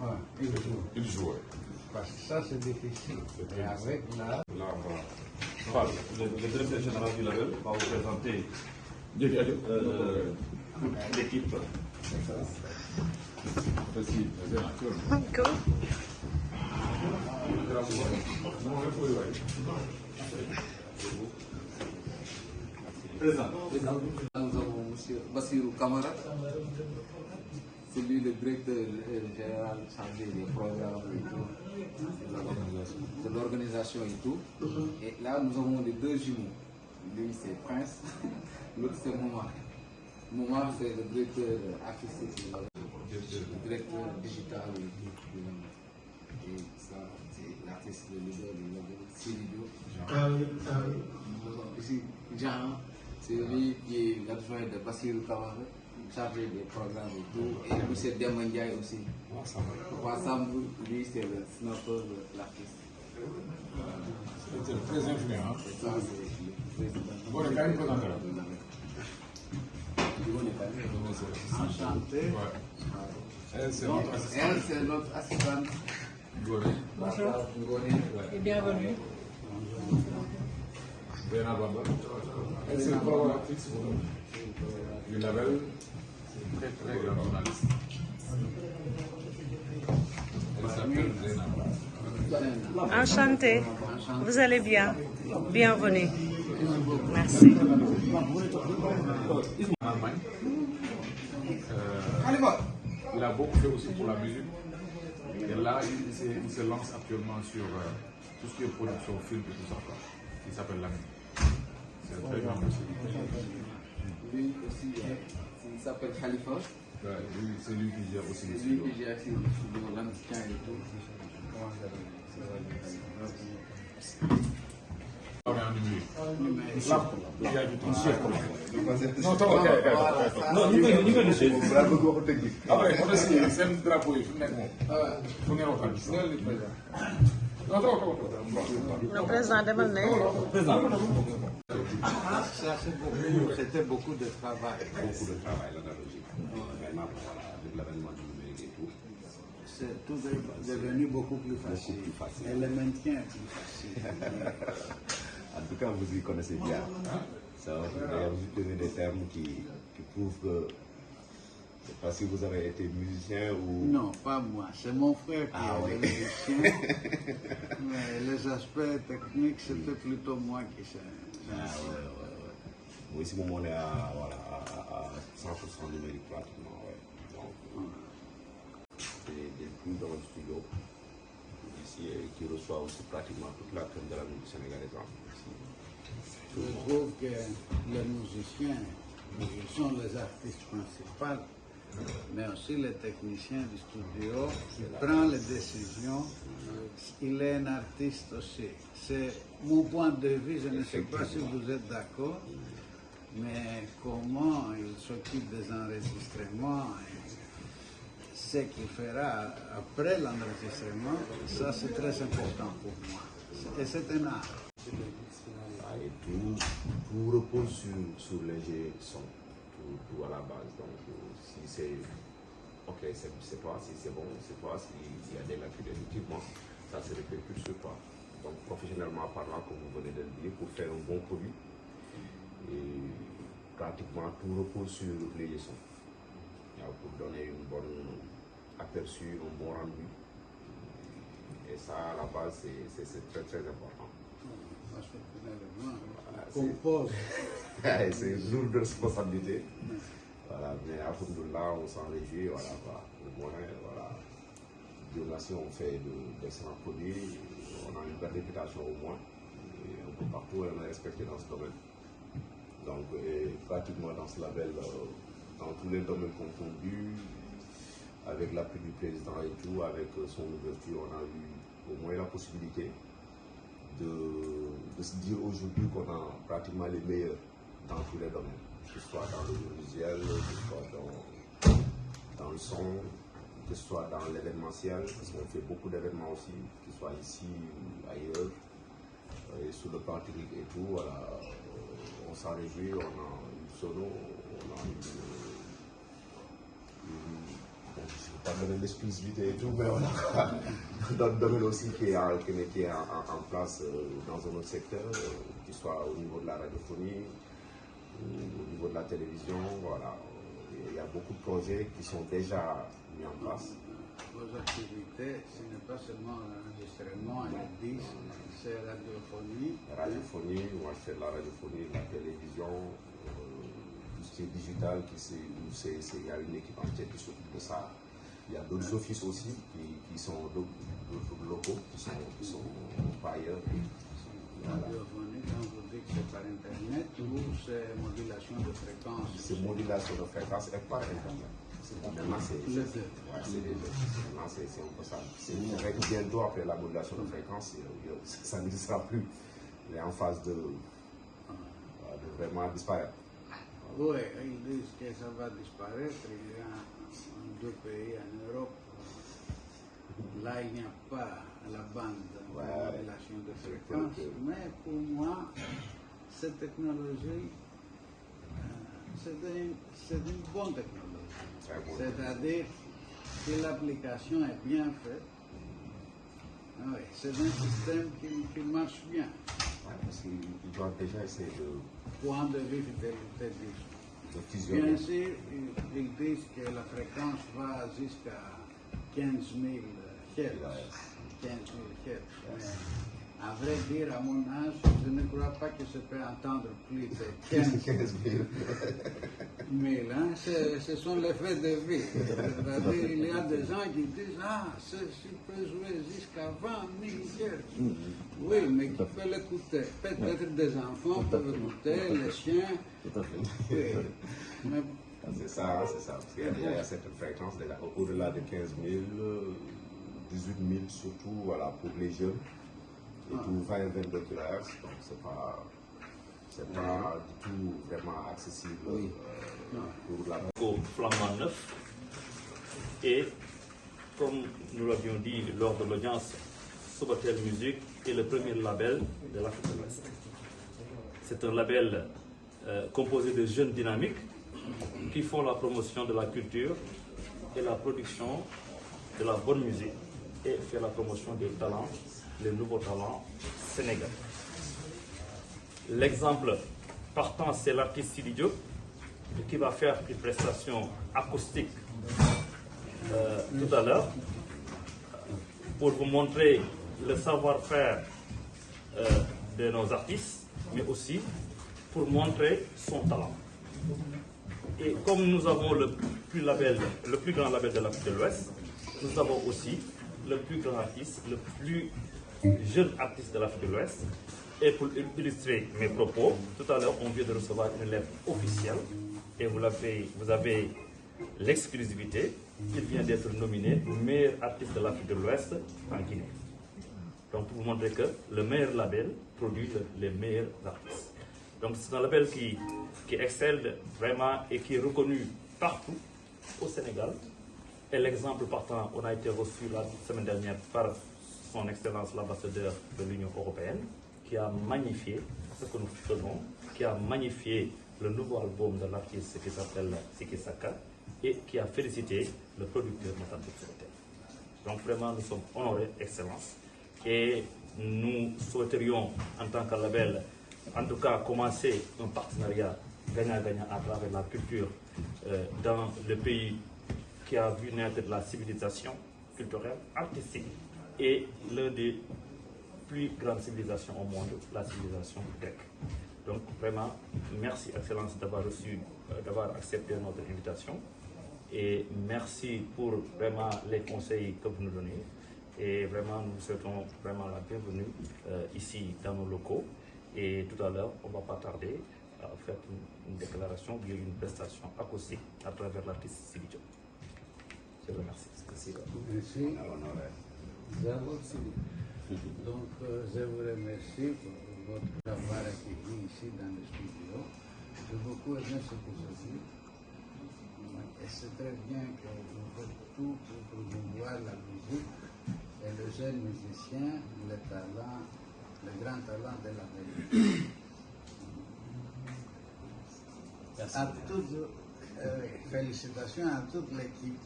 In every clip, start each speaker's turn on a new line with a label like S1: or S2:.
S1: Ouais,
S2: Il joue, ouais.
S1: parce que ça c'est difficile. Et avec là.
S3: Le directeur général du label va vous présenter l'équipe.
S4: Cool.
S3: Présent.
S5: Nous avons M. Bassirou Kamara, c'est lui le directeur général chargé des programmes et tout, de l'organisation et tout. Et là, nous avons les deux jumeaux. Lui, c'est Prince, l'autre, c'est Mouma. Mouma, c'est le directeur artistique, le directeur digital et tout. Et ça, c'est l'artiste, le leader du label, Siridio. Ici, Jean, c'est lui qui est l'adjoint de Bassirou Kamara, chargé des programmes et tout. Et M. Demandiaï aussi. Ensemble, lui, c'est le snapper de l'artiste.
S2: C'est très influent.
S5: Et ça, c'est le président.
S2: Bon, le cas, il peut entrer.
S1: Enchanté.
S2: Elle, c'est
S5: Donc,
S2: notre
S5: elle, c'est notre assistante.
S4: Bonjour et bienvenue.
S2: Bien avant. Elle, c'est le collaboratrice du label. C'est une très grande journaliste. Elle s'appelle Zainab.
S4: Enchanté. Vous allez bien? Bienvenue. Merci.
S2: En Allemagne. Il a beaucoup fait aussi pour la musique. Et là, il se lance actuellement sur tout ce qui est production, film et tout ça. Quoi. Il s'appelle Lami. C'est un très grand monsieur.
S5: Lui aussi, il s'appelle Khalifa.
S2: Ouais, c'est lui qui gère aussi les
S5: C'est lui
S2: studios.
S5: qui gère aussi le studio, l'entretien et tout.
S2: On est en numérique.
S5: Là,
S2: Il y a du temps.
S3: Non,
S2: Après, on essaie, c'est un drapeau, il faut mettre mon. Faut mettre mon
S4: Le président demal ne.
S1: Ça c'était beaucoup de travail.
S6: Beaucoup de travail l'analogique. Vraiment, voilà, avec l'avènement du numérique et tout.
S1: C'est tout devenu beaucoup plus facile. Et le maintien est plus facile.
S6: En tout cas, vous y connaissez bien. Ça, vous utilisez des termes qui prouvent que, je ne sais pas si vous avez été musicien ou...
S1: Non, pas moi. C'est mon frère qui est musicien. Mais les aspects techniques, c'était plutôt moi qui sais.
S6: Ah ouais. Oui, ici, on est à 100% numérique pratiquement. Ouais. Donc, des plus dans le studio ici et qui reçoit aussi pratiquement toute la crème de la musique sénégalaise.
S1: Je trouve que les musiciens sont les artistes principaux, mais aussi les techniciens du studio qui prennent les décisions. Il est un artiste aussi. C'est mon point de vue, je ne sais pas si vous êtes d'accord, mais comment il s'occupe des enregistrements, et ce qu'il fera après l'enregistrement, ça c'est très important pour moi. Et c'est un art.
S6: Et tout repose sur les son, tout à la base. Donc, si c'est ok, c'est toi, si c'est bon, c'est toi, s'il y a des lacunes, effectivement, ça se répercute sur toi. Donc, professionnellement parlant, comme vous venez de le dire, pour faire un bon produit, et pratiquement tout repose sur les sons. Pour donner une bonne aperçu, un bon rendu. Et ça, à la base, c'est très très important.
S1: Compose.
S6: C'est une lourde responsabilité. Voilà, mais alhamdoulilah, on s'en réjouit. Voilà, au moins, voilà. Dieu merci, on fait d'excellents produits. On a une belle réputation au moins. Et un peu partout, on est respecté dans ce domaine. Donc, pratiquement dans ce label, dans tous les domaines confondus, avec l'appui du président et tout, avec son ouverture, on a eu au moins la possibilité de se dire aujourd'hui qu'on a pratiquement les meilleurs dans tous les domaines, que ce soit dans l'audiovisuel, que ce soit dans le son, que ce soit dans l'événementiel, parce qu'on fait beaucoup d'événements aussi, que ce soit ici ou ailleurs, et sur le plan technique et tout, voilà, on s'en réjouit, on a une sono, on a une pas donner l'exclusivité et tout, mais on a d'autres domaines aussi qui est en place dans un autre secteur, qu'il soit au niveau de la radiophonie, au niveau de la télévision, voilà. Il y a beaucoup de projets qui sont déjà mis en place.
S1: Vos activités, ce n'est pas seulement l'enregistrement et le disque, c'est la radiophonie.
S6: La radiophonie, moi je fais de la radiophonie, de la télévision, tout ce qui est digital, il y a une équipe entière qui s'occupe de ça. Il y a d'autres offices aussi qui sont locaux, qui sont pas ailleurs.
S1: La radiophonie, quand vous dites que c'est par Internet ou c'est modulation de fréquence?
S6: C'est modulation de fréquence et par Internet. Maintenant, c'est
S1: les deux.
S6: Ouais, c'est les deux. Maintenant, c'est un peu ça. C'est vrai que bientôt, après la modulation de fréquence, ça n'existera plus. Il est en phase de vraiment disparaître.
S1: Oui, ils disent que ça va disparaître. Il y a deux pays en Europe. Là, il n'y a pas la bande de modulation de fréquence. Mais pour moi, cette technologie, c'est une bonne technologie. C'est-à-dire que l'application est bien faite. Oui, c'est un système qui marche bien.
S6: Ouais, parce qu'ils doivent déjà essayer de...
S1: Point de vue de
S6: fusionner.
S1: Bien sûr, ils disent que la fréquence va jusqu'à 15 000 Hz. 15 000 Hz. Mais à vrai dire, à mon âge, je ne crois pas que je peux entendre plus de 15 000. Hein? Ce sont les faits de vie. C'est-à-dire, il y a des gens qui disent ceci peut jouer jusqu'à 20 000 Hz. Oui, mais qui peut l'écouter? Peut-être des enfants peuvent écouter, les chiens.
S6: Tout à fait.
S1: Oui. Mais,
S6: c'est ça. Parce qu'il y a certaines fréquences, au-delà de 15 000, 18 000 surtout, voilà, pour les jeunes. Et tout 20 et 22 kHz, donc c'est pas du tout vraiment accessible pour la...
S3: Au flambant neuf. Et comme nous l'avions dit lors de l'audience, Sobatel Music est le premier label de l'Afrique de l'Ouest. C'est un label composé de jeunes dynamiques qui font la promotion de la culture et la production de la bonne musique et fait la promotion des talents, les nouveaux talents sénégalais. L'exemple partant, c'est l'artiste Sidi Diop qui va faire une prestation acoustique tout à l'heure pour vous montrer le savoir-faire de nos artistes, mais aussi pour montrer son talent. Et comme nous avons le plus grand label de l'Afrique de l'Ouest, nous avons aussi le plus grand artiste, le plus jeune artiste de l'Afrique de l'Ouest. Et pour illustrer mes propos, tout à l'heure, on vient de recevoir une lettre officielle et vous avez l'exclusivité. Il vient d'être nominé meilleur artiste de l'Afrique de l'Ouest en Guinée. Donc, pour vous montrer que le meilleur label produit les meilleurs artistes. Donc, c'est un label qui excelle vraiment et qui est reconnu partout au Sénégal. Et l'exemple partant, on a été reçu la semaine dernière par son Excellence l'ambassadeur de l'Union européenne, qui a magnifié ce que nous faisons, qui a magnifié le nouveau album de l'artiste qui s'appelle Siki Saka et qui a félicité le producteur Matam Sobatel. Donc vraiment, nous sommes honorés, Excellence, et nous souhaiterions, en tant que label, en tout cas, commencer un partenariat gagnant-gagnant à travers la culture dans le pays qui a vu naître de la civilisation culturelle, artistique, et l'un des plus grandes civilisations au monde, la civilisation grecque. Donc vraiment, merci Excellence d'avoir accepté notre invitation, et merci pour vraiment les conseils que vous nous donnez, et vraiment nous vous souhaitons vraiment la bienvenue ici dans nos locaux, et tout à l'heure on ne va pas tarder à faire une déclaration ou une prestation acoustique à travers l'artiste Sidi Diop. Je vous remercie.
S1: Merci. Donc, je vous remercie pour votre avoir accueilli ici dans le studio. J'ai beaucoup aimé ce que j'ai vu. Et c'est très bien que vous faites tout pour promouvoir la musique et le jeune musicien, le grand talent de l'Amérique. Félicitations à toute l'équipe.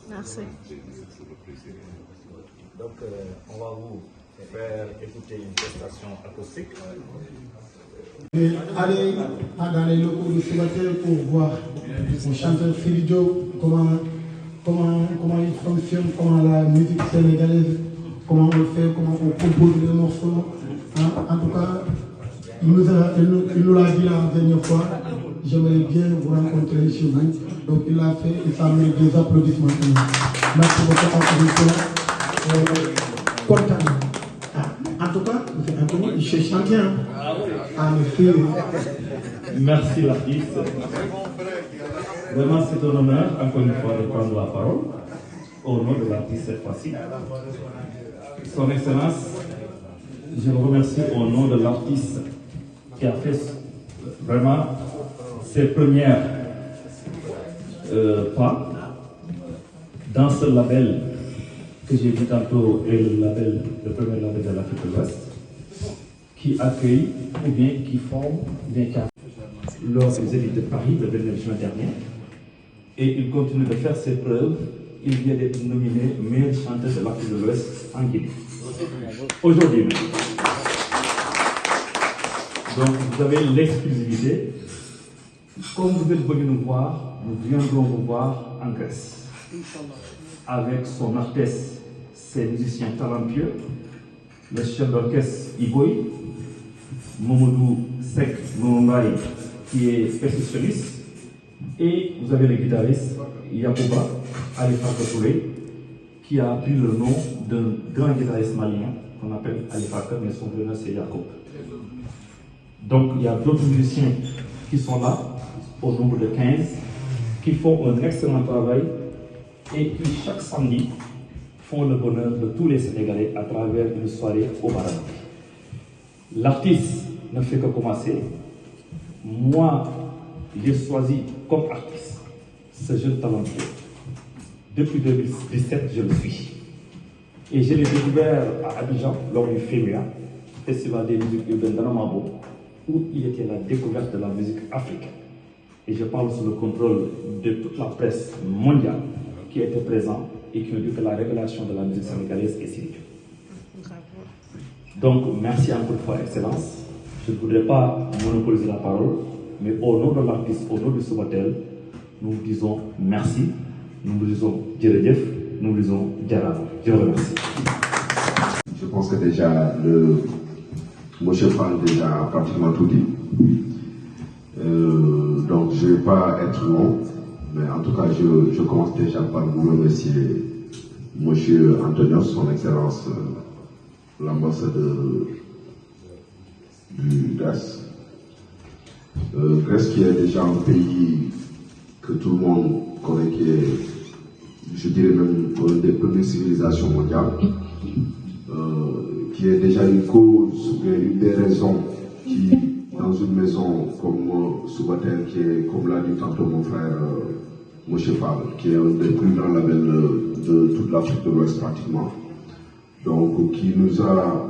S4: Merci.
S3: Donc, on va vous faire écouter une prestation acoustique.
S7: Et aller dans les locaux de Subatel pour voir mon chanteur Filidio, comment il fonctionne, comment la musique sénégalaise, comment on le fait, comment on compose les morceaux. En tout cas, il nous l'a dit la dernière fois, j'aimerais bien vous rencontrer chez vous. Donc il l'a fait et ça mérite des applaudissements. Merci beaucoup encore une fois. Content. En tout cas, M. Anthony, il se chante bien.
S3: Merci l'artiste. Vraiment, c'est un honneur, encore une fois, de prendre la parole au nom de l'artiste cette fois-ci. Son Excellence, je vous remercie au nom de l'artiste qui a fait vraiment ses premières pas dans ce label que j'ai dit tantôt est le premier label de l'Afrique de l'Ouest, qui accueille ou bien qui forme des cas lors des élites de Paris le 29 juin dernier. Et il continue de faire ses preuves. Il vient d'être nominé meilleur chanteur de l'Afrique de l'Ouest en Guinée. Aujourd'hui. Donc vous avez l'exclusivité. Comme vous êtes venu nous voir, nous viendrons vous voir en Grèce. Avec son Altesse, ses musiciens talentueux, le chef d'orchestre Iboy, Momodou Sek Noungaï, qui est percussionniste, et vous avez le guitariste Yacouba Alifa Touré, qui a pris le nom d'un grand guitariste malien qu'on appelle Alifa, mais son vrai nom c'est Yacoub. Donc il y a d'autres musiciens qui sont là, au nombre de 15, qui font un excellent travail et qui chaque samedi font le bonheur de tous les Sénégalais à travers une soirée au Maroc. L'artiste ne fait que commencer. Moi, j'ai choisi comme artiste ce jeune talentueux. Depuis 2017, je le suis. Et je l'ai découvert à Abidjan lors du FEMUA, Festival des musiques urbaines d'Anamabo, où il était la découverte de la musique africaine. Et je parle sous le contrôle de toute la presse mondiale qui était présente et qui ont dit que la révélation de la musique sénégalaise est Sidy Diop. Donc, merci encore une fois, Excellence. Je ne voudrais pas monopoliser la parole, mais au nom de l'artiste, au nom de Subatel, nous vous disons merci, nous vous disons Djeredjef, nous vous disons Djarama. Je vous remercie.
S6: Je pense que déjà, Monsieur Fall déjà a pratiquement tout dit. Donc je ne vais pas être long, mais en tout cas je commence déjà par vous remercier Monsieur Antonios, son Excellence, l'ambassadeur du Grèce. Grèce qui est déjà un pays que tout le monde connaît, qui est, je dirais même, une des premières civilisations mondiales, qui est déjà une cause, une des raisons qui, dans une maison comme Subatel, qui est, comme l'a dit tantôt mon frère Moshe Fall, qui est un des plus grands labels de toute l'Afrique de l'Ouest pratiquement, donc qui nous a,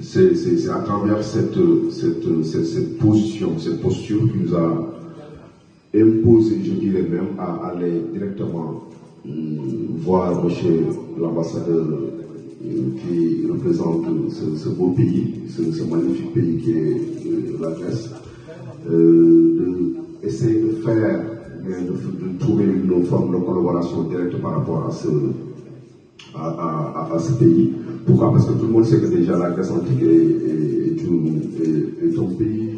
S6: c'est à travers cette position, cette posture qui nous a imposé, je dirais même, à aller directement voir Monsieur l'ambassadeur qui représente ce beau pays, ce magnifique pays qui est la Grèce, d'essayer de faire, de trouver une forme de collaboration directe par rapport à ce pays. Pourquoi? Parce que tout le monde sait que déjà la Grèce antique est un pays,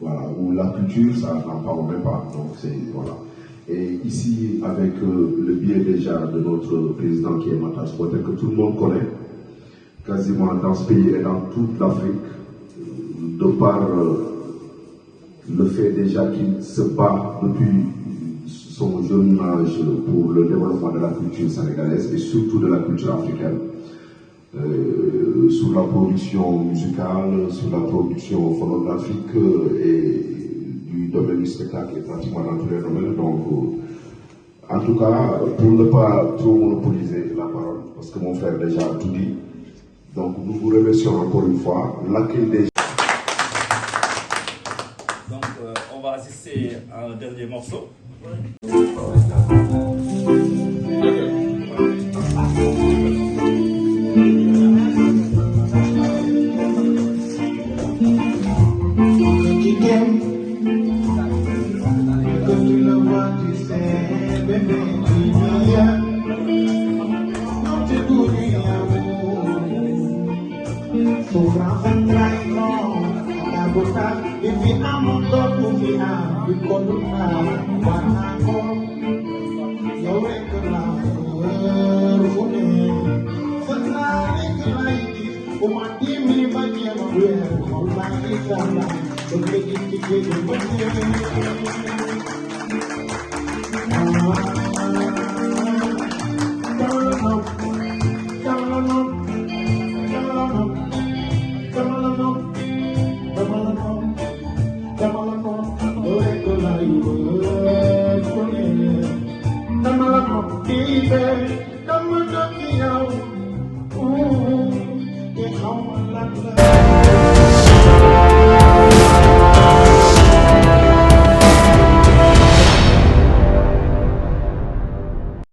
S6: voilà, où la culture, ça n'en parle même pas. Donc voilà. Et ici, avec le biais déjà de notre président qui est Matar Subatel, que tout le monde connaît, quasiment dans ce pays et dans toute l'Afrique, de par le fait déjà qu'il se bat depuis son jeune âge pour le développement de la culture sénégalaise et surtout de la culture africaine, sur la production musicale, sur la production phonographique et du domaine du spectacle et pratiquement dans tous les domaines. Donc, en tout cas, pour ne pas trop monopoliser la parole, parce que mon frère déjà a tout dit, donc nous vous remercions encore une fois. L'accueil des...
S3: Donc, on va va assister à un dernier morceau.
S7: Come on,